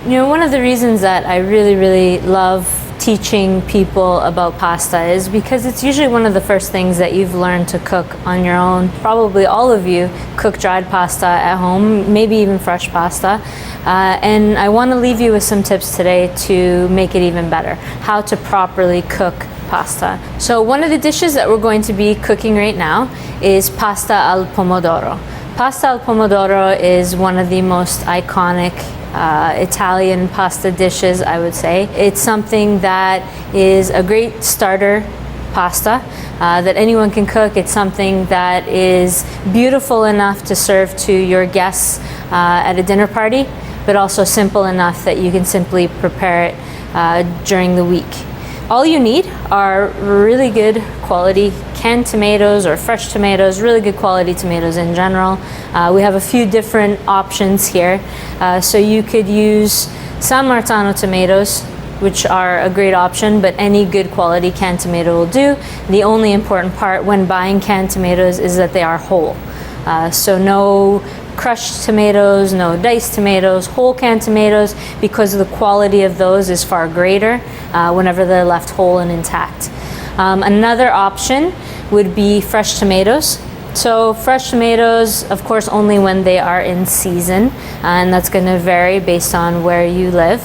You know, one of the reasons that I really love teaching people about pasta is because it's usually one of the first things that you've learned to cook on your own. Probably all of you cook dried pasta at home, maybe even fresh pasta. And I want to leave you with some tips today to make it even better, how to properly cook pasta. So one of the dishes that we're going to be cooking right now is pasta al pomodoro. Pasta al pomodoro is one of the most iconic Italian pasta dishes, I would say. It's something that is a great starter pasta that anyone can cook. It's something that is beautiful enough to serve to your guests at a dinner party, but also simple enough that you can simply prepare it during the week. All you need are really good quality canned tomatoes or fresh tomatoes, really good quality tomatoes in general. We have a few different options here. So you could use San Marzano tomatoes, which are a great option, but any good quality canned tomato will do. The only important part when buying canned tomatoes is that they are whole. So no crushed tomatoes, no diced tomatoes, whole canned tomatoes, because the quality of those is far greater whenever they're left whole and intact. Another option would be fresh tomatoes. So fresh tomatoes, of course, only when they are in season, and that's going to vary based on where you live.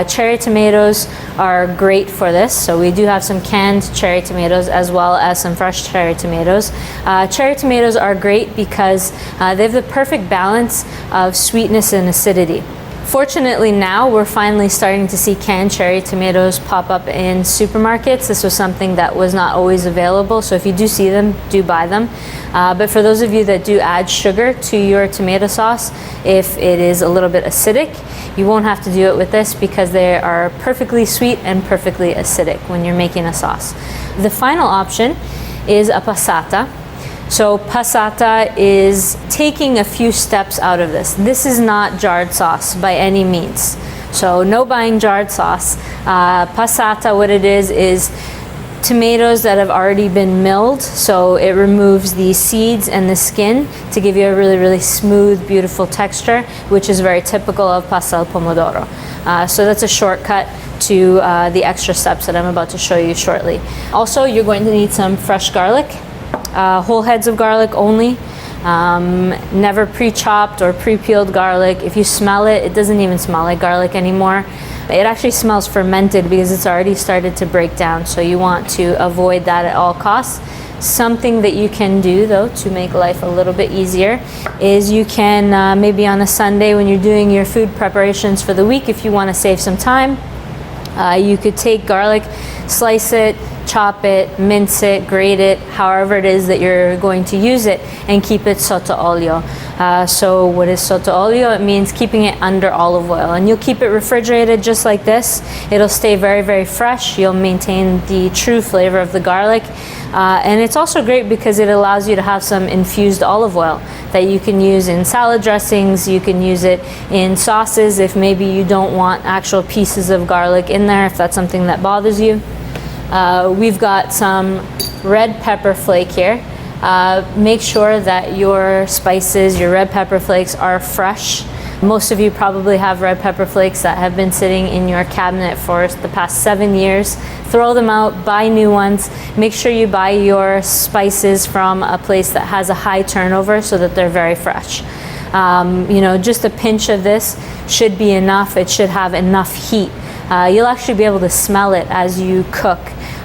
Cherry tomatoes are great for this, so we do have some canned cherry tomatoes as well as some fresh cherry tomatoes. Cherry tomatoes are great because they have the perfect balance of sweetness and acidity. Fortunately now we're finally starting to see canned cherry tomatoes pop up in supermarkets. This was something that was not always available, so if you do see them, do buy them. But for those of you that do add sugar to your tomato sauce, if it is a little bit acidic, you won't have to do it with this because they are perfectly sweet and perfectly acidic when you're making a sauce. The final option is a passata. So passata is taking a few steps out of this. This is not jarred sauce by any means. So no buying jarred sauce. Passata, what it is tomatoes that have already been milled. So it removes the seeds and the skin to give you a really smooth, beautiful texture, which is very typical of pasta al pomodoro. So that's a shortcut to the extra steps that I'm about to show you shortly. Also, you're going to need some fresh garlic. Whole heads of garlic only, never pre-chopped or pre-peeled garlic. If you smell it, it doesn't even smell like garlic anymore. It actually smells fermented because it's already started to break down, so you want to avoid that at all costs. Something that you can do though to make life a little bit easier is you can maybe on a Sunday when you're doing your food preparations for the week, if you want to save some time, you could take garlic, slice it, chop it, mince it, grate it, however it is that you're going to use it, and keep it sotto olio. So what is sotto olio? It means keeping it under olive oil, and you'll keep it refrigerated just like this. It'll stay very fresh. You'll maintain the true flavor of the garlic, and it's also great because it allows you to have some infused olive oil that you can use in salad dressings. You can use it in sauces if maybe you don't want actual pieces of garlic in there, if that's something that bothers you. We've got some red pepper flake here. Make sure that your spices, your red pepper flakes, are fresh. Most of you probably have red pepper flakes that have been sitting in your cabinet for the past 7 years. Throw them out, buy new ones. Make sure you buy your spices from a place that has a high turnover so that they're very fresh. You know, just a pinch of this should be enough. It should have enough heat. You'll actually be able to smell it as you cook.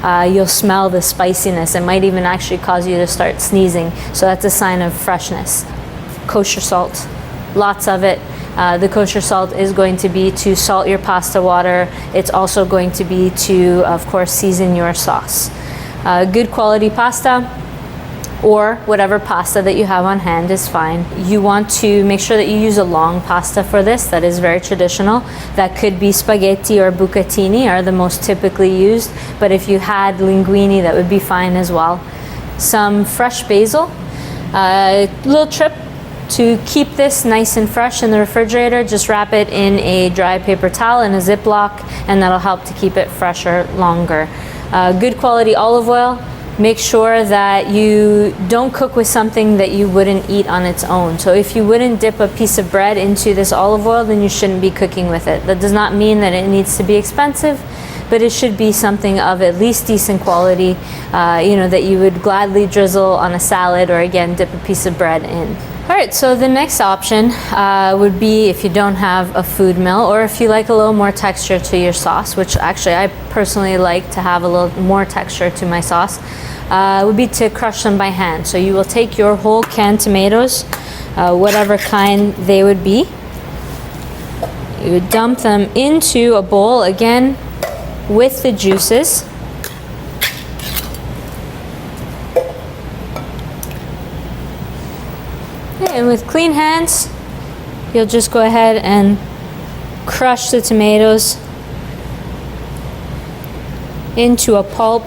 You'll smell the spiciness. It might even actually cause you to start sneezing. So that's a sign of freshness. Kosher salt, lots of it. The kosher salt is going to be to salt your pasta water. It's also going to be to, of course, season your sauce. Good quality pasta, or whatever pasta that you have on hand is fine. You want to make sure that you use a long pasta for this. That is very traditional. That could be spaghetti or bucatini are the most typically used, but if you had linguine, that would be fine as well. Some fresh basil, a little trip to keep this nice and fresh in the refrigerator. Just wrap it in a dry paper towel in a Ziploc, and that'll help to keep it fresher longer. Good quality olive oil, make sure that you don't cook with something that you wouldn't eat on its own. So if you wouldn't dip a piece of bread into this olive oil, then you shouldn't be cooking with it. That does not mean that it needs to be expensive, but it should be something of at least decent quality, that you would gladly drizzle on a salad, or again, dip a piece of bread in. All right, so the next option would be if you don't have a food mill, or if you like a little more texture to your sauce, which actually I personally like to have a little more texture to my sauce, would be to crush them by hand. So you will take your whole canned tomatoes, whatever kind they would be. You would dump them into a bowl, again, with the juices. And with clean hands, you'll just go ahead and crush the tomatoes into a pulp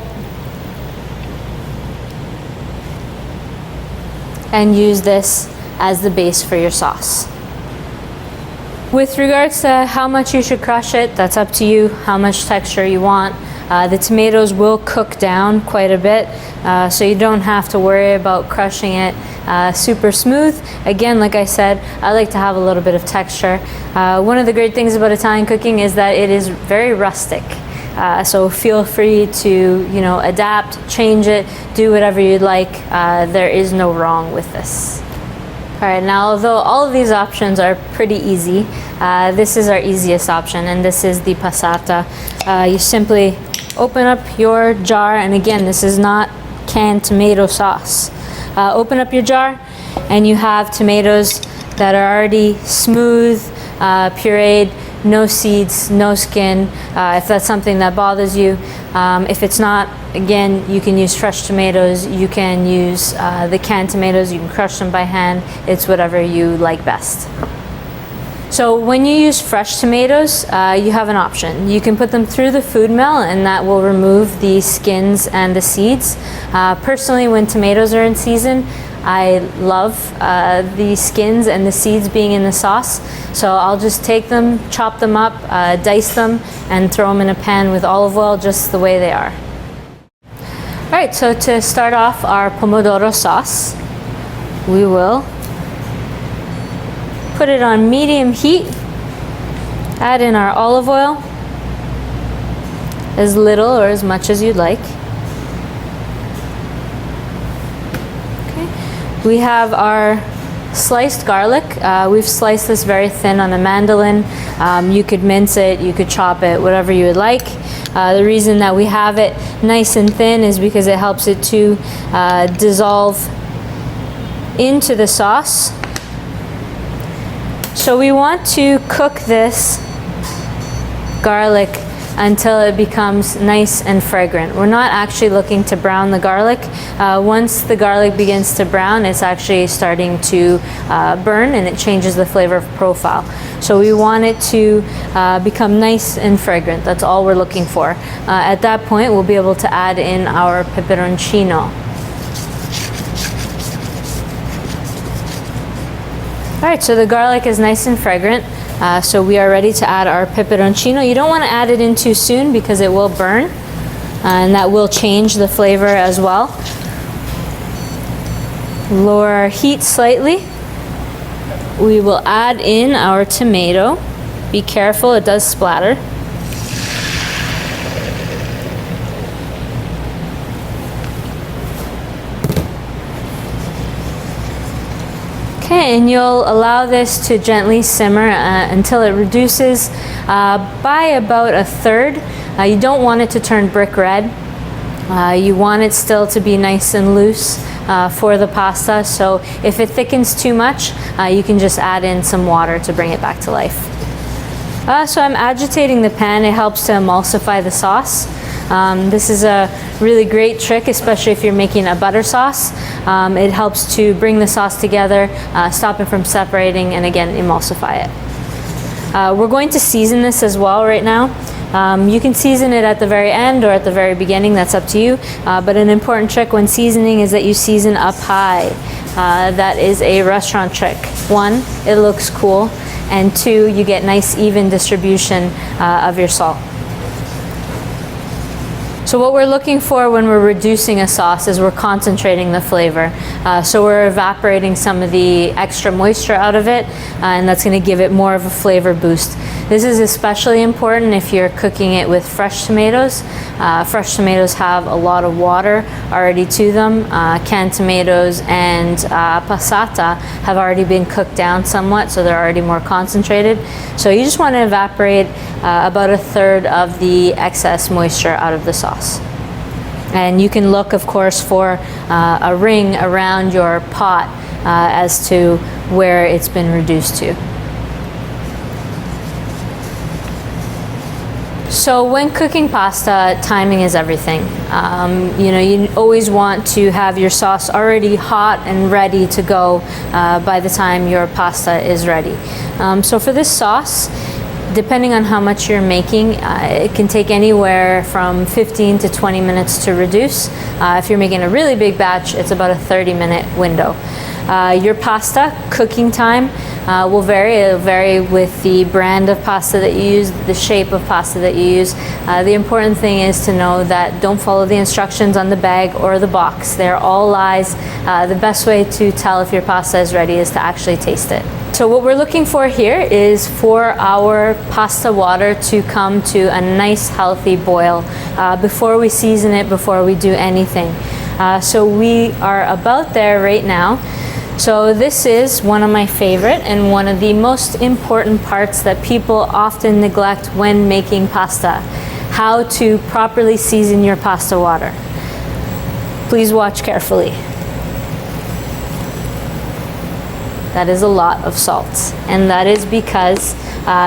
and use this as the base for your sauce. With regards to how much you should crush it, that's up to you, how much texture you want. The tomatoes will cook down quite a bit, so you don't have to worry about crushing it super smooth. Again, like I said, I like to have a little bit of texture. One of the great things about Italian cooking is that it is very rustic. So feel free to, adapt, change it, do whatever you'd like. There is no wrong with this. All right, now although all of these options are pretty easy, this is our easiest option, and this is the passata. You simply open up your jar, and again, this is not canned tomato sauce. Open up your jar, and you have tomatoes that are already smooth, pureed, no seeds, no skin, if that's something that bothers you. If it's not, again, you can use fresh tomatoes, you can use the canned tomatoes, you can crush them by hand. It's whatever you like best. So when you use fresh tomatoes, you have an option. You can put them through the food mill, and that will remove the skins and the seeds. Personally, when tomatoes are in season, I love the skins and the seeds being in the sauce. So I'll just take them, chop them up, dice them, and throw them in a pan with olive oil just the way they are. All right, so to start off our Pomodoro sauce, we will put it on medium heat, add in our olive oil, as little or as much as you'd like. Okay. We have our sliced garlic. We've sliced this very thin on a mandolin. You could mince it, you could chop it, whatever you would like. The reason that we have it nice and thin is because it helps it to dissolve into the sauce. So we want to cook this garlic until it becomes nice and fragrant. We're not actually looking to brown the garlic. Once the garlic begins to brown, it's actually starting to burn, and it changes the flavor profile. So we want it to become nice and fragrant. That's all we're looking for. At that point, we'll be able to add in our peperoncino. All right, so the garlic is nice and fragrant. So we are ready to add our peperoncino. You don't want to add it in too soon because it will burn, and that will change the flavor as well. Lower our heat slightly. We will add in our tomato. Be careful, it does splatter. Okay, and you'll allow this to gently simmer until it reduces by about a third. You don't want it to turn brick red. You want it still to be nice and loose for the pasta. So if it thickens too much, you can just add in some water to bring it back to life. So I'm agitating the pan. It helps to emulsify the sauce. This is a really great trick, especially if you're making a butter sauce. It helps to bring the sauce together, stop it from separating, and again, emulsify it. We're going to season this as well right now. You can season it at the very end or at the very beginning, that's up to you. But an important trick when seasoning is that you season up high. That is a restaurant trick. One, it looks cool, and two, you get nice even distribution of your salt. So what we're looking for when we're reducing a sauce is we're concentrating the flavor. So we're evaporating some of the extra moisture out of it, and that's going to give it more of a flavor boost. This is especially important if you're cooking it with fresh tomatoes. Fresh tomatoes have a lot of water already to them. Canned tomatoes and passata have already been cooked down somewhat, so they're already more concentrated. So you just want to evaporate about a third of the excess moisture out of the sauce. And you can look, of course, for a ring around your pot as to where it's been reduced to. So when cooking pasta, timing is everything. You always want to have your sauce already hot and ready to go by the time your pasta is ready. So for this sauce, depending on how much you're making, it can take anywhere from 15 to 20 minutes to reduce. If you're making a really big batch, it's about a 30-minute window. Your pasta cooking time will vary. It'll vary with the brand of pasta that you use, the shape of pasta that you use. The important thing is to know that don't follow the instructions on the bag or the box. They're all lies. The best way to tell if your pasta is ready is to actually taste it. So what we're looking for here is for our pasta water to come to a nice healthy boil before we season it, before we do anything. So we are about there right now. So this is one of my favorite and one of the most important parts that people often neglect when making pasta: how to properly season your pasta water. Please watch carefully. That is a lot of salt, and that is because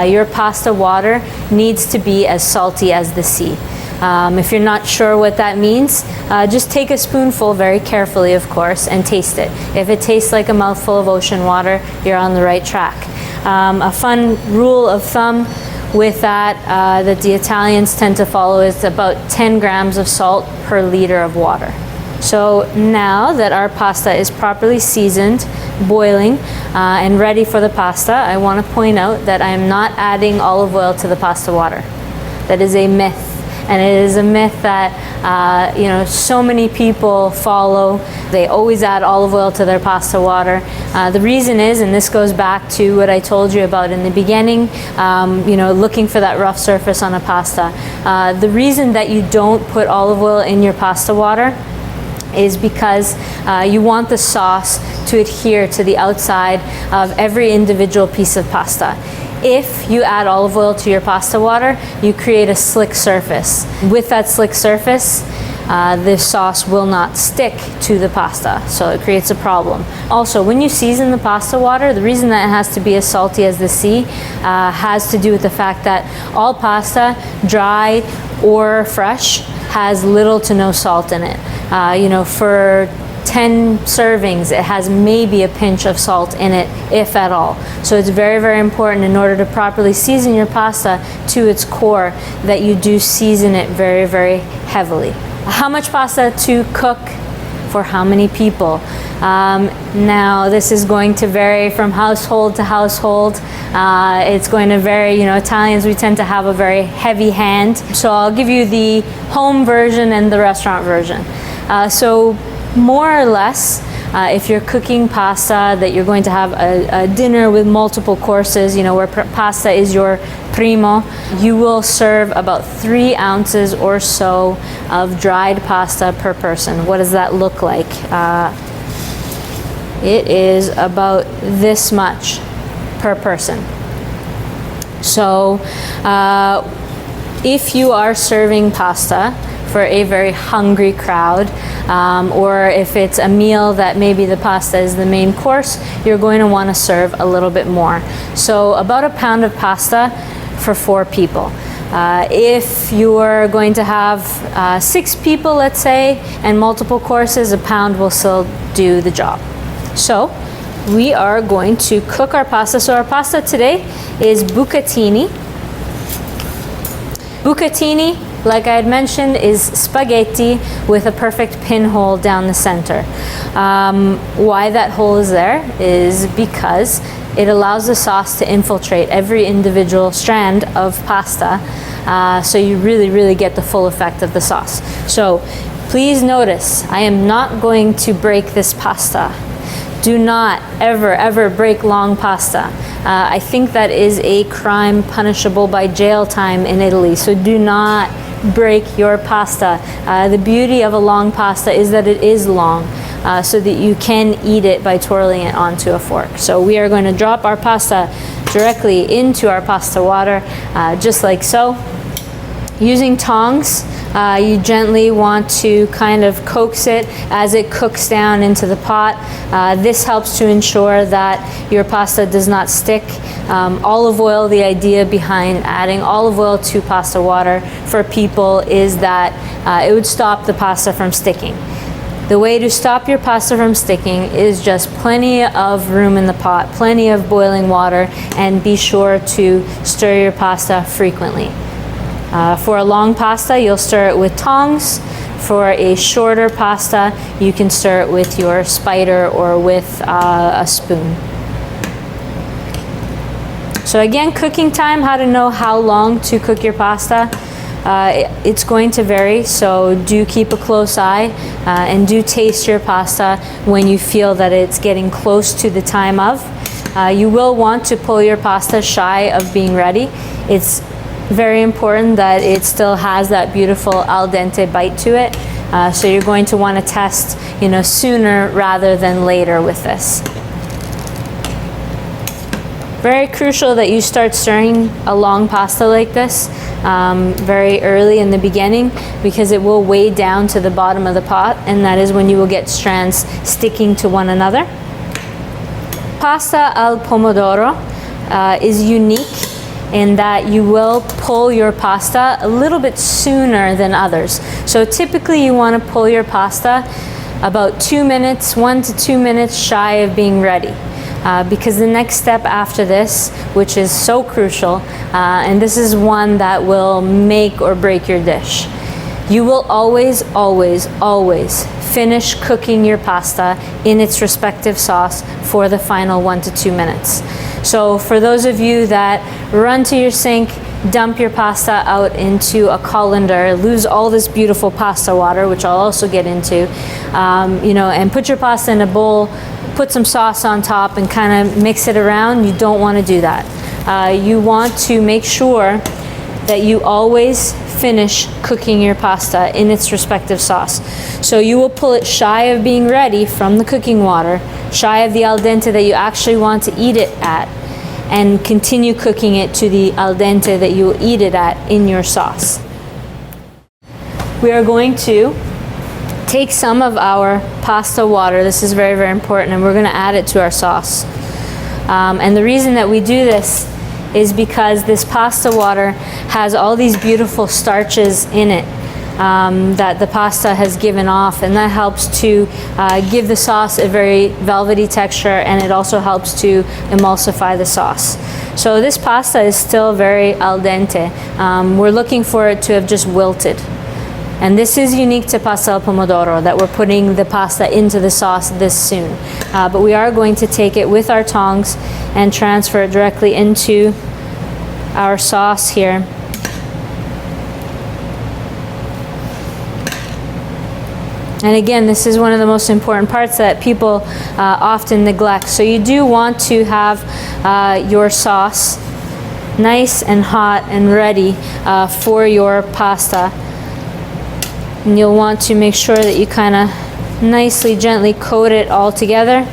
your pasta water needs to be as salty as the sea. If you're not sure what that means, just take a spoonful very carefully, of course, and taste it. If it tastes like a mouthful of ocean water, you're on the right track. A fun rule of thumb with that that the Italians tend to follow is about 10 grams of salt per liter of water. So now that our pasta is properly seasoned, boiling, and ready for the pasta, I want to point out that I am not adding olive oil to the pasta water. That is a myth. And it is a myth that so many people follow. They always add olive oil to their pasta water. The reason is, and this goes back to what I told you about in the beginning, looking for that rough surface on a pasta. The reason that you don't put olive oil in your pasta water is because you want the sauce to adhere to the outside of every individual piece of pasta. If you add olive oil to your pasta water, you create a slick surface. With that slick surface, the sauce will not stick to the pasta, so it creates a problem. Also, when you season the pasta water, the reason that it has to be as salty as the sea has to do with the fact that all pasta, dry or fresh, has little to no salt in it. For 10 servings, it has maybe a pinch of salt in it, if at all. So it's very, very important in order to properly season your pasta to its core that you do season it very, very heavily. How much pasta to cook for how many people? Now this is going to vary from household to household. It's going to vary, Italians, we tend to have a very heavy hand. So I'll give you the home version and the restaurant version. So more or less, if you're cooking pasta that you're going to have a dinner with multiple courses, where pasta is your primo, you will serve about 3 ounces or so of dried pasta per person. What does that look like? It is about this much per person. So if you are serving pasta for a very hungry crowd, or if it's a meal that maybe the pasta is the main course, you're going to want to serve a little bit more. So about a pound of pasta for 4 people. If you're going to have 6 people, let's say, and multiple courses, a pound will still do the job. So we are going to cook our pasta. So our pasta today is bucatini. Bucatini, like I had mentioned, is spaghetti with a perfect pinhole down the center. Why that hole is there is because it allows the sauce to infiltrate every individual strand of pasta, so you really get the full effect of the sauce. So please notice, I am not going to break this pasta. Do not ever break long pasta. I think that is a crime punishable by jail time in Italy, so do not break your pasta. The beauty of a long pasta is that it is long, so that you can eat it by twirling it onto a fork. So we are going to drop our pasta directly into our pasta water, just like so. Using tongs, you gently want to kind of coax it as it cooks down into the pot. This helps to ensure that your pasta does not stick. Olive oil, the idea behind adding olive oil to pasta water for people is that it would stop the pasta from sticking. The way to stop your pasta from sticking is just plenty of room in the pot, plenty of boiling water, and be sure to stir your pasta frequently. For a long pasta, you'll stir it with tongs. For a shorter pasta, you can stir it with your spider or with a spoon. So again, cooking time, how to know how long to cook your pasta. It's going to vary, so do keep a close eye and do taste your pasta when you feel that it's getting close to the time of. You will want to pull your pasta shy of being ready. It's very important that it still has that beautiful al dente bite to it. So you're going to want to test, sooner rather than later with this. Very crucial that you start stirring a long pasta like this very early in the beginning, because it will weigh down to the bottom of the pot, and that is when you will get strands sticking to one another. Pasta al pomodoro is unique in that you will pull your pasta a little bit sooner than others. So typically you want to pull your pasta about 2 minutes, 1 to 2 minutes shy of being ready. Because the next step after this, which is so crucial, and this is one that will make or break your dish. You will always finish cooking your pasta in its respective sauce for the final 1 to 2 minutes. So for those of you that run to your sink, dump your pasta out into a colander, lose all this beautiful pasta water, which I'll also get into, and put your pasta in a bowl, put some sauce on top and kind of mix it around. You don't want to do that. You want to make sure that you always finish cooking your pasta in its respective sauce. So you will pull it shy of being ready from the cooking water, shy of the al dente that you actually want to eat it at, and continue cooking it to the al dente that you will eat it at in your sauce. We are going to take some of our pasta water, this is very important, and we're going to add it to our sauce. And the reason that we do this is because this pasta water has all these beautiful starches in it that the pasta has given off, and that helps to give the sauce a very velvety texture, and it also helps to emulsify the sauce. So this pasta is still very al dente. We're looking for it to have just wilted. And this is unique to pasta al pomodoro, that we're putting the pasta into the sauce this soon. But we are going to take it with our tongs and transfer it directly into our sauce here. And again, this is one of the most important parts that people often neglect. So you do want to have your sauce nice and hot and ready for your pasta. And you'll want to make sure that you kind of nicely, gently coat it all together.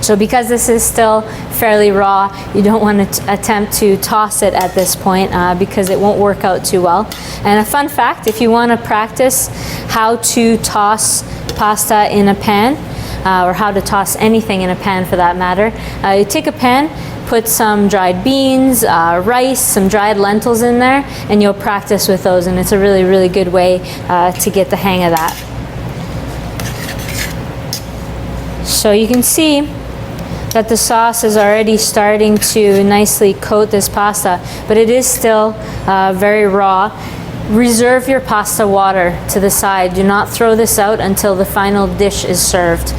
So because this is still fairly raw, you don't want to attempt to toss it at this point because it won't work out too well. And a fun fact, if you want to practice how to toss pasta in a pan, or how to toss anything in a pan for that matter, you take a pan, put some dried beans, rice, some dried lentils in there, and you'll practice with those, and it's a really good way to get the hang of that. So you can see that the sauce is already starting to nicely coat this pasta, but it is still very raw. Reserve your pasta water to the side. Do not throw this out until the final dish is served,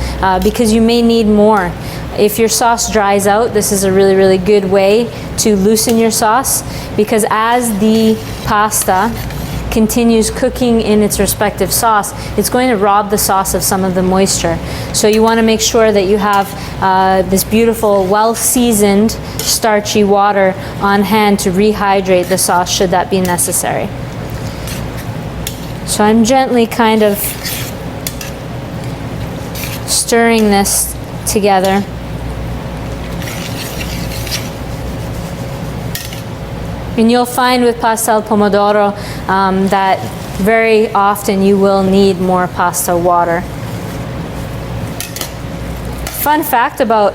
because you may need more. If your sauce dries out, this is a really, really good way to loosen your sauce, because as the pasta continues cooking in its respective sauce, it's going to rob the sauce of some of the moisture. So you want to make sure that you have this beautiful, well-seasoned, starchy water on hand to rehydrate the sauce should that be necessary. So I'm gently kind of stirring this together. And you'll find with pasta al pomodoro that very often you will need more pasta water. Fun fact about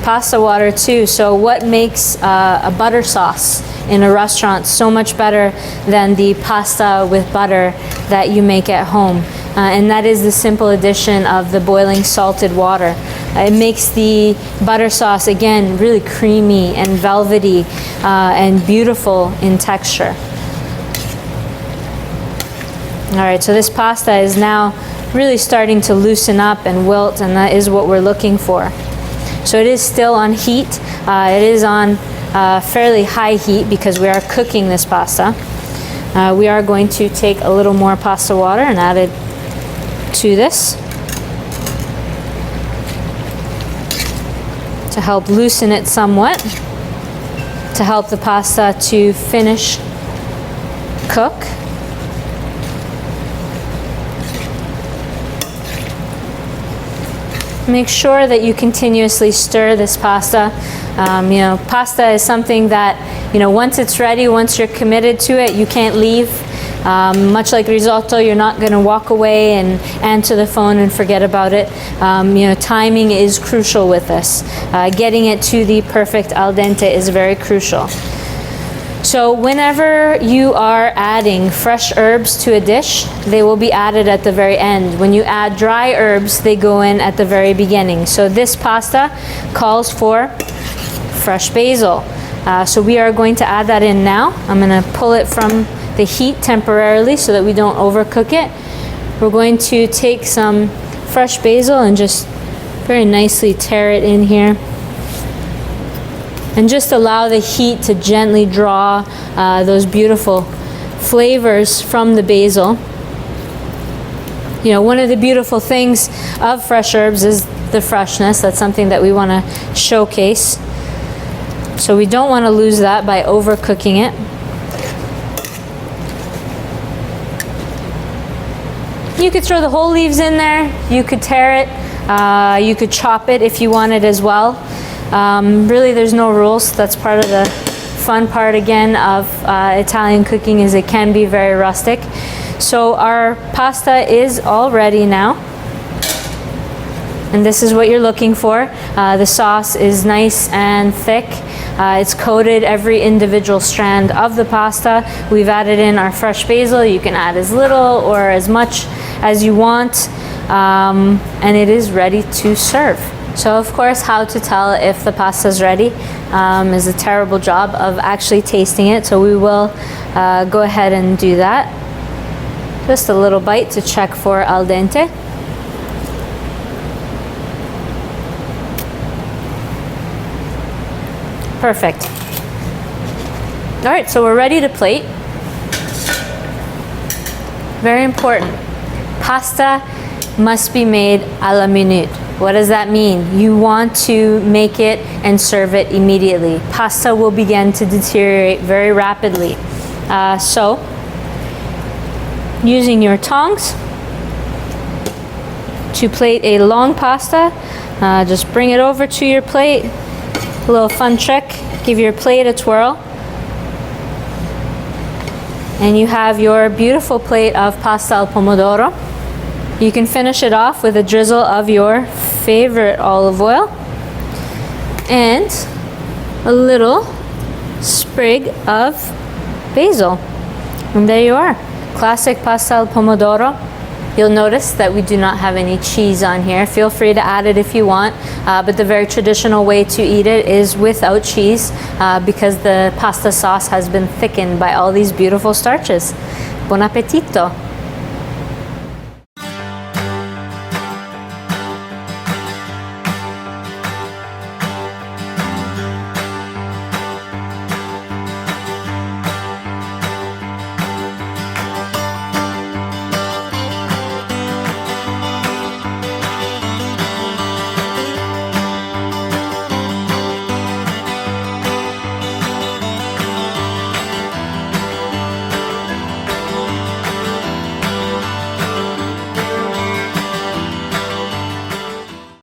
pasta water too, so what makes a butter sauce in a restaurant so much better than the pasta with butter that you make at home? And that is the simple addition of the boiling salted water. It makes the butter sauce, again, really creamy and velvety and beautiful in texture. All right, so this pasta is now really starting to loosen up and wilt, and that is what we're looking for. So it is still on heat. It is on fairly high heat because we are cooking this pasta. We are going to take a little more pasta water and add it to this to help loosen it somewhat, to help the pasta to finish cook. Make sure that you continuously stir this pasta. Pasta is something that, once it's ready, once you're committed to it, you can't leave. Much like risotto, you're not going to walk away and answer the phone and forget about it. Timing is crucial with this. Getting it to the perfect al dente is very crucial. So whenever you are adding fresh herbs to a dish, they will be added at the very end. When you add dry herbs, they go in at the very beginning. So this pasta calls for fresh basil. So we are going to add that in now. I'm going to pull it from the heat temporarily so that we don't overcook it. We're going to take some fresh basil and just very nicely tear it in here. And just allow the heat to gently draw those beautiful flavors from the basil. One of the beautiful things of fresh herbs is the freshness. That's something that we want to showcase. So we don't want to lose that by overcooking it. You could throw the whole leaves in there. You could tear it. You could chop it if you wanted as well. Really, there's no rules. That's part of the fun part, again, of Italian cooking, is it can be very rustic. So our pasta is all ready now. And this is what you're looking for. The sauce is nice and thick. It's coated every individual strand of the pasta. We've added in our fresh basil. You can add as little or as much as you want. And it is ready to serve. So of course, how to tell if the pasta is ready is a terrible job of actually tasting it. So we will go ahead and do that. Just a little bite to check for al dente. Perfect. All right, so we're ready to plate. Very important. Pasta must be made à la minute. What does that mean? You want to make it and serve it immediately. Pasta will begin to deteriorate very rapidly. So, using your tongs to plate a long pasta, just bring it over to your plate. A little fun trick, give your plate a twirl. And you have your beautiful plate of pasta al pomodoro. You can finish it off with a drizzle of your favorite olive oil and a little sprig of basil. And there you are, classic pasta al pomodoro. You'll notice that we do not have any cheese on here. Feel free to add it if you want, but the very traditional way to eat it is without cheese because the pasta sauce has been thickened by all these beautiful starches. Buon appetito!